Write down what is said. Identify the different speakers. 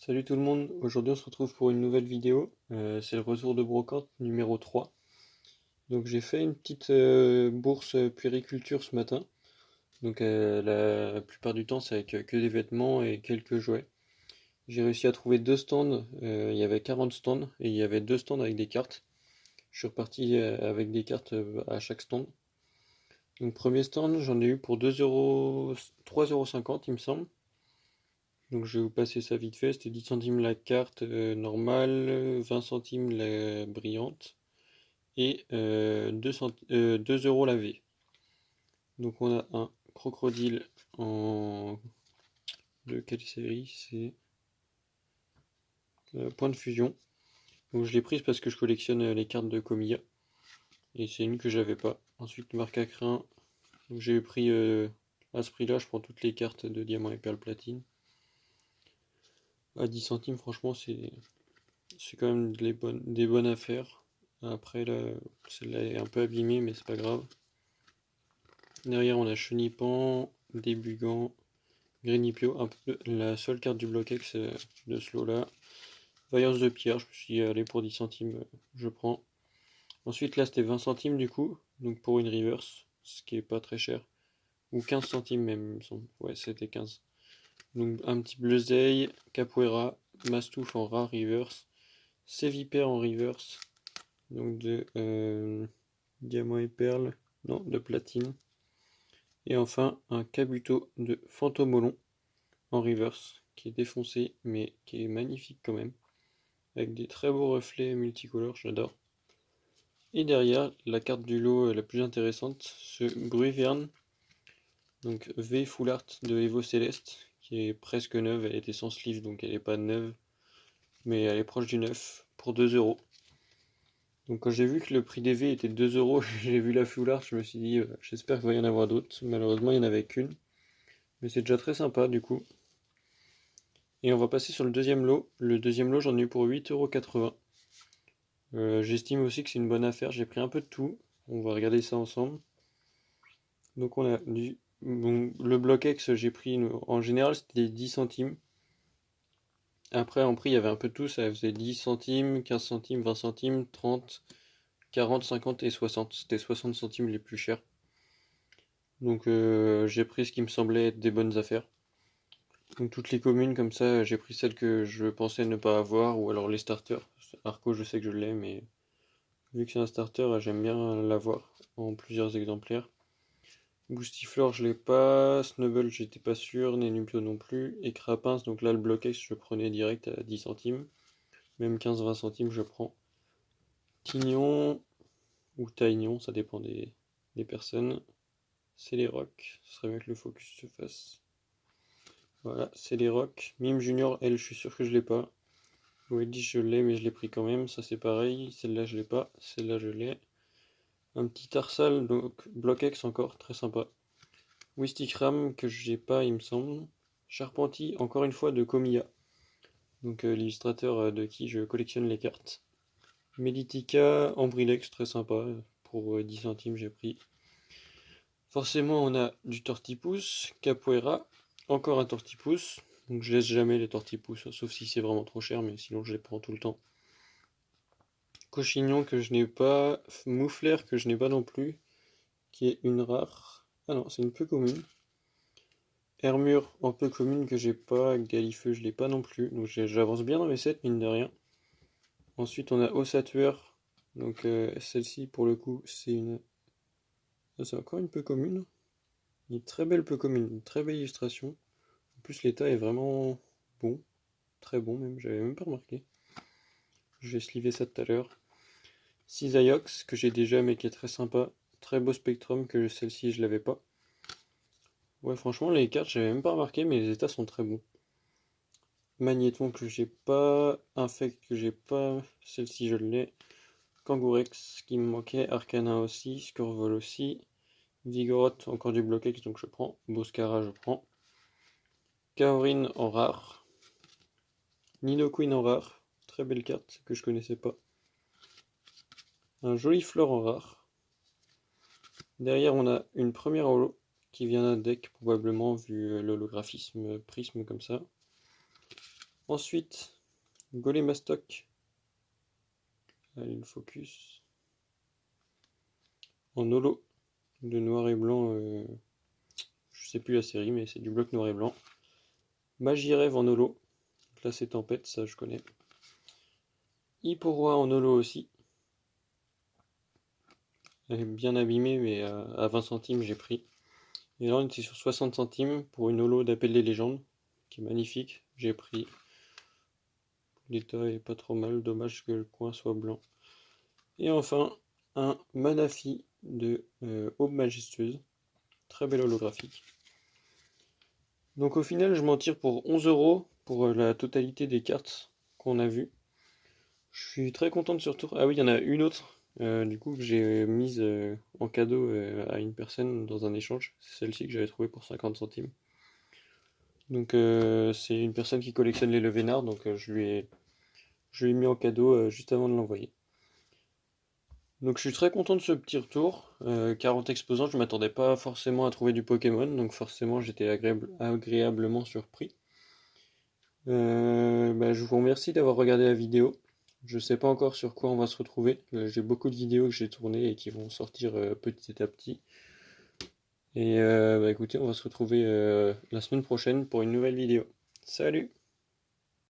Speaker 1: Salut tout le monde, aujourd'hui on se retrouve pour une nouvelle vidéo, c'est le retour de brocante numéro 3. Donc j'ai fait une petite bourse puériculture ce matin, donc la plupart du temps c'est avec que des vêtements et quelques jouets. J'ai réussi à trouver deux stands, il y avait 40 stands et il y avait deux stands avec des cartes. Je suis reparti avec des cartes à chaque stand. Donc premier stand j'en ai eu pour 2 euros, 3,50 € il me semble. Donc je vais vous passer ça vite fait, c'était 10 centimes la carte normale, 20 centimes la brillante et 2 euros la V. Donc on a un crocodile en... de quelle série? C'est Point de fusion. Donc je l'ai prise parce que je collectionne les cartes de Kamiya et c'est une que j'avais pas. Ensuite marque à crin, donc j'ai pris à ce prix là je prends toutes les cartes de diamant et perle platine. À 10 centimes franchement c'est quand même des bonnes affaires. Après là, celle-là est un peu abîmée, mais c'est pas grave. Derrière, on a Chenipan, Débugant, Grenipio, un peu la seule carte du bloc-ex de ce lot-là. Vaillance de pierre, je me suis dit, allez, pour 10 centimes, je prends. Ensuite, là, c'était 20 centimes du coup, donc pour une reverse, ce qui est pas très cher. Ou 15 centimes même, il me semble. Ouais, c'était 15. Donc un petit Bleuzeil, Capoeira, Mastouf en rare reverse, Sévipère en reverse, donc de diamant et perle, non, de platine. Et enfin, un Kabuto de Fantomolon en reverse, qui est défoncé, mais qui est magnifique quand même, avec des très beaux reflets multicolores, j'adore. Et derrière, la carte du lot la plus intéressante, ce Bruverne, donc V Full Art de Evo Céleste, qui est presque neuve, elle était sans sleeve, donc elle n'est pas neuve, mais elle est proche du neuf, pour 2 euros. Donc quand j'ai vu que le prix des V était 2 euros, j'ai vu la Full Art, je me suis dit, j'espère qu'il va y en avoir d'autres. Malheureusement, il n'y en avait qu'une. Mais c'est déjà très sympa du coup. Et on va passer sur le deuxième lot. Le deuxième lot, j'en ai eu pour 8,80 €. J'estime aussi que c'est une bonne affaire. J'ai pris un peu de tout. On va regarder ça ensemble. Donc on a bon, le bloc X, j'ai pris en général c'était 10 centimes. Après en prix il y avait un peu de tout, ça faisait 10 centimes, 15 centimes, 20 centimes, 30, 40, 50 et 60. C'était 60 centimes les plus chers. Donc j'ai pris ce qui me semblait être des bonnes affaires. Donc toutes les communes comme ça, j'ai pris celles que je pensais ne pas avoir, ou alors les starters. Arco, je sais que je l'ai, mais vu que c'est un starter, j'aime bien l'avoir en plusieurs exemplaires. Boostiflore, je l'ai pas. Snubble, j'étais pas sûr. Nenupio non plus. Et Crapince, donc là, le bloc-ex, je prenais direct à 10 centimes. Même 15-20 centimes, je prends. Tignon, ou Taignon, ça dépend des personnes. C'est les rocks. Ce serait bien que le focus se fasse. Voilà, c'est les rocks. Mime Junior, elle, je suis sûr que je l'ai pas. Wedgie, je l'ai, mais je l'ai pris quand même. Ça, c'est pareil. Celle-là, je l'ai pas. Celle-là, je l'ai. Un petit Tarsal, donc Block-X encore, très sympa. Wistikram, que j'ai pas, il me semble. Charpentier, encore une fois, de Komiya. Donc l'illustrateur de qui je collectionne les cartes. Meditica, Ambrilex, très sympa. Pour 10 centimes, j'ai pris. Forcément, on a du Tortipousse, Capoeira, encore un Tortipousse. Donc je laisse jamais les Tortipousses, sauf si c'est vraiment trop cher, mais sinon je les prends tout le temps. Cochignon que je n'ai pas, Mouflair que je n'ai pas non plus, qui est une rare. Ah non, c'est une peu commune. Hermure en peu commune que j'ai pas, Galifeu je l'ai pas non plus, donc j'avance bien dans mes sets mine de rien. Ensuite on a Ossatueur, donc celle-ci pour le coup c'est une... Ah, c'est encore une peu commune. Une très belle peu commune, une très belle illustration. En plus l'état est vraiment bon, très bon même, j'avais même pas remarqué. Je vais sliver ça tout à l'heure. Cisaiox que j'ai déjà mais qui est très sympa. Très beau Spectrum que celle-ci je l'avais pas. Ouais franchement les cartes j'avais même pas remarqué mais les états sont très bons. Magnéton que j'ai pas, Infect que j'ai pas, celle-ci je l'ai. Kangourex qui me manquait, Arcana aussi, Scorvol aussi. Vigoroth encore du Block-X donc je prends. Boscara je prends. Kaorin en rare. Nidoqueen en rare, très belle carte que je connaissais pas. Un joli Flore en rare. Derrière on a une première holo qui vient d'un deck probablement vu l'holographisme prisme comme ça. Ensuite, Golémastoc. Allez, le focus. En holo, de noir et blanc. Je sais plus la série, mais c'est du bloc noir et blanc. Magirève en holo. Là, c'est Tempête, ça je connais. Hipporoi en holo aussi. Elle est bien abîmée, mais à 20 centimes, j'ai pris. Et là, on était sur 60 centimes pour une holo d'Appel des légendes, qui est magnifique. J'ai pris. L'état est pas trop mal, dommage que le coin soit blanc. Et enfin, un Manafi de Aube Majestueuse. Très belle holographique. Donc au final, je m'en tire pour 11 € pour la totalité des cartes qu'on a vues. Je suis très content de ce retour. Ah oui, il y en a une autre, du coup, que j'ai mise en cadeau à une personne dans un échange. C'est celle-ci que j'avais trouvée pour 50 centimes. Donc c'est une personne qui collectionne les Levénards, donc je lui ai mis en cadeau juste avant de l'envoyer. Donc je suis très content de ce petit retour. 40 exposants, je ne m'attendais pas forcément à trouver du Pokémon, donc forcément j'étais agréablement surpris. Je vous remercie d'avoir regardé la vidéo. Je ne sais pas encore sur quoi on va se retrouver. J'ai beaucoup de vidéos que j'ai tournées et qui vont sortir petit à petit. Et écoutez, on va se retrouver la semaine prochaine pour une nouvelle vidéo. Salut!